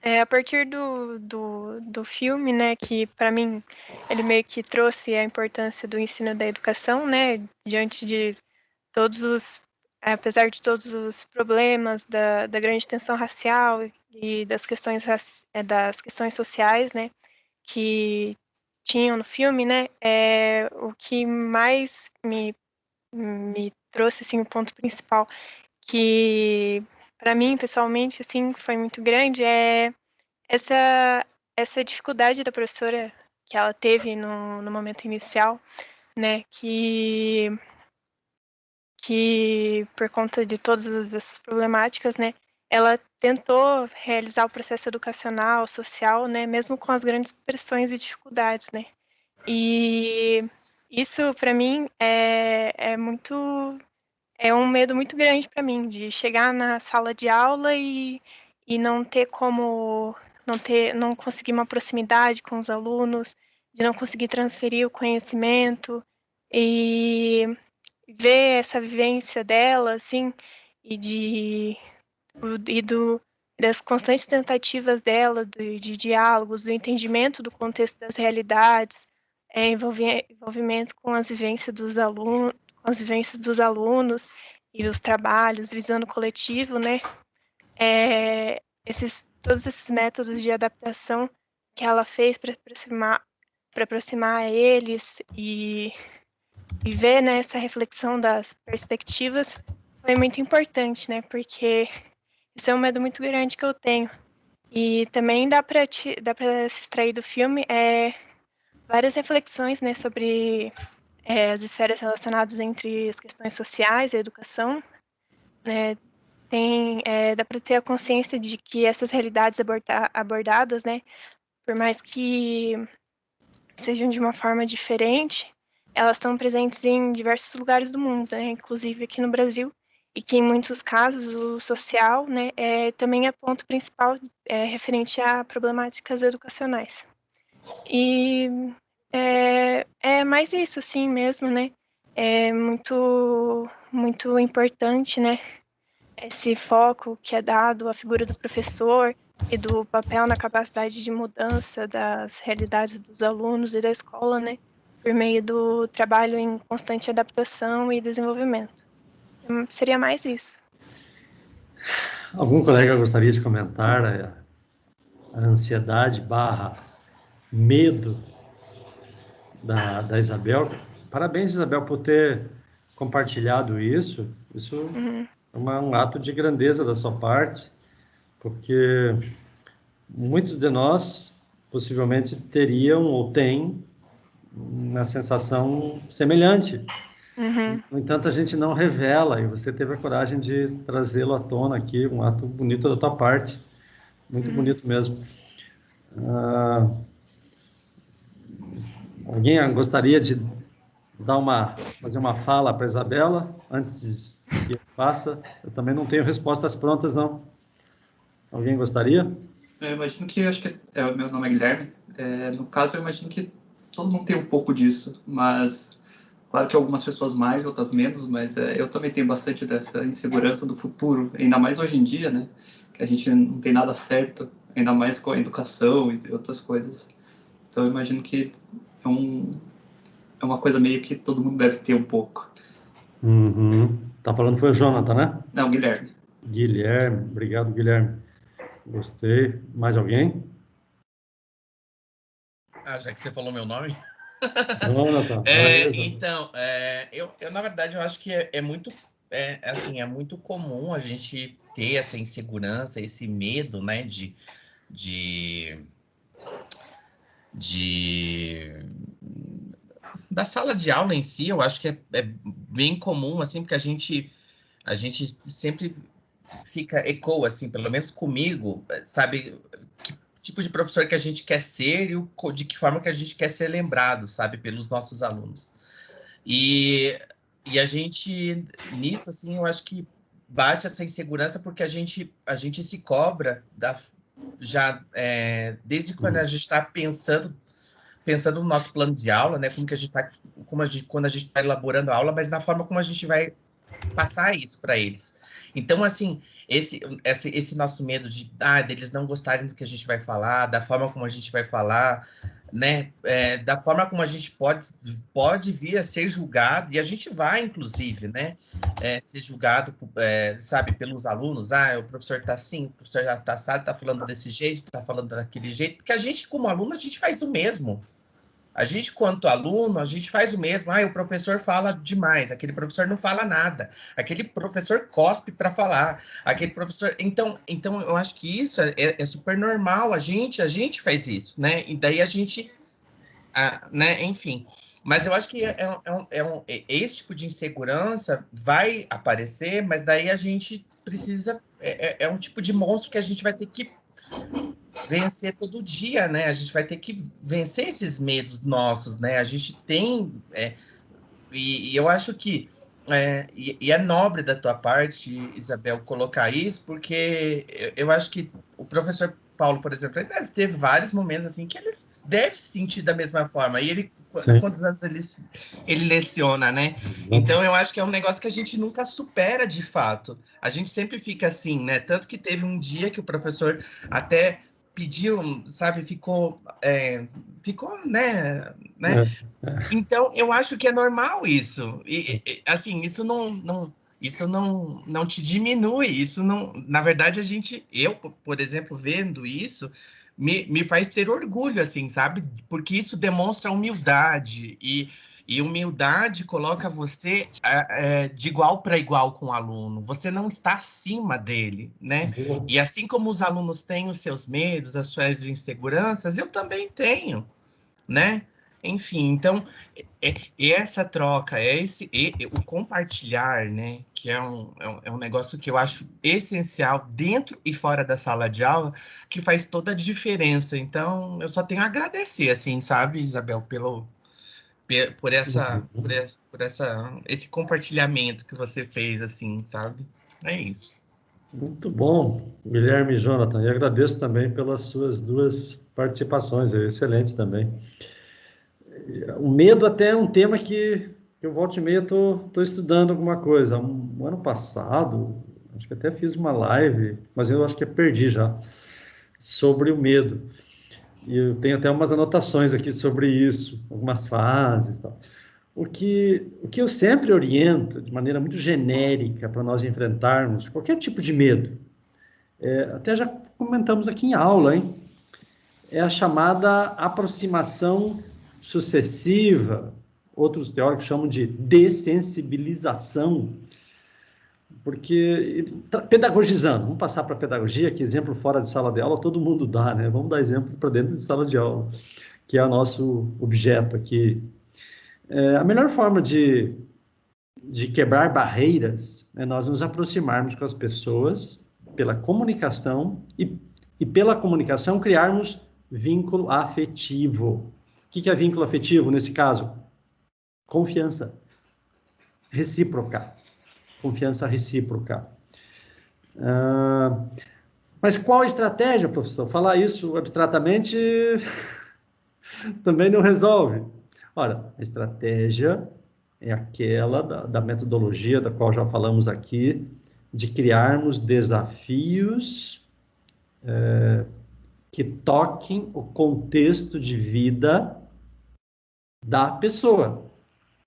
A partir do filme, né, que para mim ele meio que trouxe a importância do ensino da educação, né, diante de todos os, apesar de todos os problemas da grande tensão racial e das questões sociais, né, que tinham no filme, né, o que mais me trouxe, assim, o ponto principal que para mim, pessoalmente, assim, foi muito grande, essa essa dificuldade da professora que ela teve no momento inicial, né, que por conta de todas essas problemáticas, né, ela tentou realizar o processo educacional, social, né, mesmo com as grandes pressões e dificuldades, né. E isso para mim é um medo muito grande para mim, de chegar na sala de aula e não ter como não conseguir uma proximidade com os alunos, de não conseguir transferir o conhecimento e ver essa vivência dela, assim, e de e do das constantes tentativas dela de diálogos, do entendimento do contexto das realidades, envolvimento com com as vivências dos alunos e os trabalhos visando o coletivo, né? Todos esses métodos de adaptação que ela fez para aproximar eles e ver, né, essa reflexão das perspectivas foi muito importante, né? Porque isso é um medo muito grande que eu tenho. E também dá para se extrair do filme várias reflexões, né, sobre as esferas relacionadas entre as questões sociais e a educação, né? Dá para ter a consciência de que essas realidades abordadas, né, por mais que sejam de uma forma diferente, elas estão presentes em diversos lugares do mundo, né, inclusive aqui no Brasil, e que em muitos casos o social, né, também é ponto principal referente a problemáticas educacionais. E é mais isso, assim mesmo, né? É muito importante, né? Esse foco que é dado à figura do professor e do papel na capacidade de mudança das realidades dos alunos e da escola, né? Por meio do trabalho em constante adaptação e desenvolvimento. Seria mais isso. Algum colega gostaria de comentar a ansiedade barra medo da Isabel? Parabéns, Isabel, por ter compartilhado isso. Isso Uhum. é um ato de grandeza da sua parte, porque muitos de nós possivelmente teriam ou têm uma sensação semelhante. Uhum. No entanto, a gente não revela, e você teve a coragem de trazê-lo à tona aqui, um ato bonito da tua parte, muito Uhum. bonito mesmo. Alguém gostaria de fazer uma fala para a Isabela, antes que eu faça? Eu também não tenho respostas prontas, não. Alguém gostaria? Eu imagino que, acho que o meu nome é Guilherme. No caso, eu imagino que todo mundo tem um pouco disso, mas claro que algumas pessoas mais, outras menos, mas eu também tenho bastante dessa insegurança do futuro, ainda mais hoje em dia, né? Que a gente não tem nada certo, ainda mais com a educação e outras coisas. Então, eu imagino que é, um, é uma coisa meio que todo mundo deve ter um pouco. Uhum. Tá falando foi o Jonathan, né? Não, Guilherme. Guilherme, obrigado, Guilherme. Gostei. Mais alguém? Já que você falou meu nome. Jonathan, beleza. Então, eu, na verdade, eu acho que é muito, assim, é muito comum a gente ter essa insegurança, esse medo, né, de, de da sala de aula em si. Eu acho que é bem comum, assim, porque a gente sempre ecoa, assim, pelo menos comigo, sabe, que tipo de professor que a gente quer ser e de que forma que a gente quer ser lembrado, sabe, pelos nossos alunos. E a gente, nisso, assim, eu acho que bate essa insegurança porque a gente se cobra desde quando a gente está pensando no nosso plano de aula, né, como que a gente está, quando a gente está elaborando a aula, mas na forma como a gente vai passar isso para eles. Então, assim, esse nosso medo deles não gostarem do que a gente vai falar, da forma como a gente vai falar, né? Da forma como a gente pode vir a ser julgado, e a gente vai, inclusive, né? Ser julgado, sabe, pelos alunos. O professor está assim, o professor já está assado, está falando desse jeito, está falando daquele jeito, porque a gente, como aluno, a gente faz o mesmo. A gente, quanto aluno, a gente faz o mesmo. O professor fala demais, aquele professor não fala nada, aquele professor cospe para falar, aquele professor... Então, eu acho que isso é super normal, a gente faz isso, né? E daí a gente, né? Enfim. Mas eu acho que esse tipo de insegurança vai aparecer, mas daí a gente precisa... É um tipo de monstro que a gente vai ter que vencer todo dia, né? A gente vai ter que vencer esses medos nossos, né? A gente tem... e eu acho que... e é nobre da tua parte, Isabel, colocar isso, porque eu acho que o professor Paulo, por exemplo, ele deve ter vários momentos assim que ele deve se sentir da mesma forma. E ele, quantos anos ele leciona, né? Exato. Então, eu acho que é um negócio que a gente nunca supera de fato. A gente sempre fica assim, né? Tanto que teve um dia que o professor até pediu, sabe, ficou, né? Então, eu acho que é normal isso. E assim, isso não te diminui, isso não... Na verdade, eu, por exemplo, vendo isso, me faz ter orgulho, assim, sabe? Porque isso demonstra humildade, e humildade coloca você de igual para igual com o aluno. Você não está acima dele, né? E assim como os alunos têm os seus medos, as suas inseguranças, eu também tenho, né? Enfim, então, essa troca, o compartilhar, né, que é um negócio que eu acho essencial dentro e fora da sala de aula, que faz toda a diferença. Então, eu só tenho a agradecer, assim, sabe, Isabel, por esse compartilhamento que você fez, assim, sabe? É isso. Muito bom, Guilherme e Jonathan, e agradeço também pelas suas duas participações, é excelente também. O medo até é um tema que eu volta e meia estou estudando alguma coisa. Um ano passado, acho que até fiz uma live, mas eu acho que perdi já, sobre o medo. E eu tenho até umas anotações aqui sobre isso, algumas fases e tal. O que eu sempre oriento, de maneira muito genérica, para nós enfrentarmos qualquer tipo de medo, até já comentamos aqui em aula, hein? É a chamada aproximação sucessiva, outros teóricos chamam de dessensibilização, porque, pedagogizando, vamos passar para a pedagogia, que exemplo fora de sala de aula todo mundo dá, né? Vamos dar exemplo para dentro de sala de aula, que é o nosso objeto aqui. A melhor forma de quebrar barreiras é nós nos aproximarmos com as pessoas pela comunicação e pela comunicação criarmos vínculo afetivo. O que é vínculo afetivo nesse caso? Confiança recíproca. Confiança recíproca. Mas qual a estratégia, professor? Falar isso abstratamente também não resolve. Ora, a estratégia é aquela da metodologia da qual já falamos aqui, de criarmos desafios que toquem o contexto de vida da pessoa,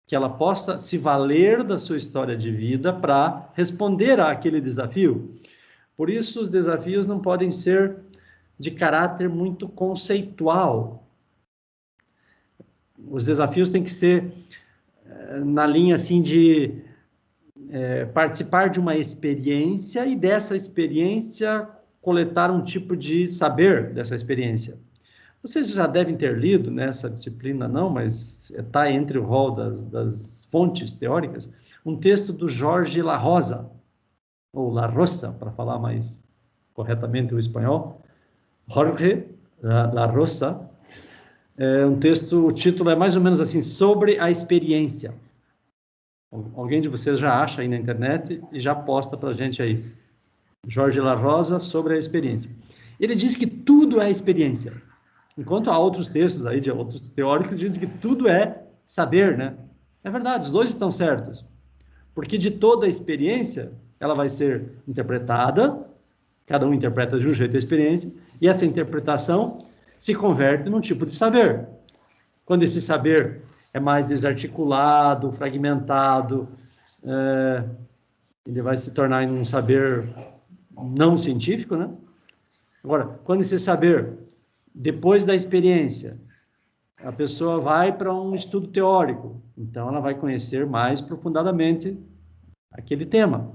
que ela possa se valer da sua história de vida para responder àquele desafio. Por isso, os desafios não podem ser de caráter muito conceitual. Os desafios têm que ser na linha assim de participar de uma experiência e dessa experiência coletar um tipo de saber dessa experiência. Vocês já devem ter lido nessa disciplina, não, mas está entre o rol das fontes teóricas, um texto do Jorge La Rosa, ou La Rosa, para falar mais corretamente o espanhol, Jorge La Rosa, um texto, o título é mais ou menos assim, sobre a experiência. Alguém de vocês já acha aí na internet e já posta para a gente aí. Jorge La Rosa, sobre a experiência. Ele diz que tudo é experiência. Enquanto há outros textos aí de outros teóricos que dizem que tudo é saber, né? É verdade, os dois estão certos. Porque de toda a experiência, ela vai ser interpretada, cada um interpreta de um jeito a experiência, e essa interpretação se converte num tipo de saber. Quando esse saber é mais desarticulado, fragmentado, ele vai se tornar um saber não científico, né? Agora, quando esse saber, depois da experiência, a pessoa vai para um estudo teórico, então ela vai conhecer mais profundamente aquele tema.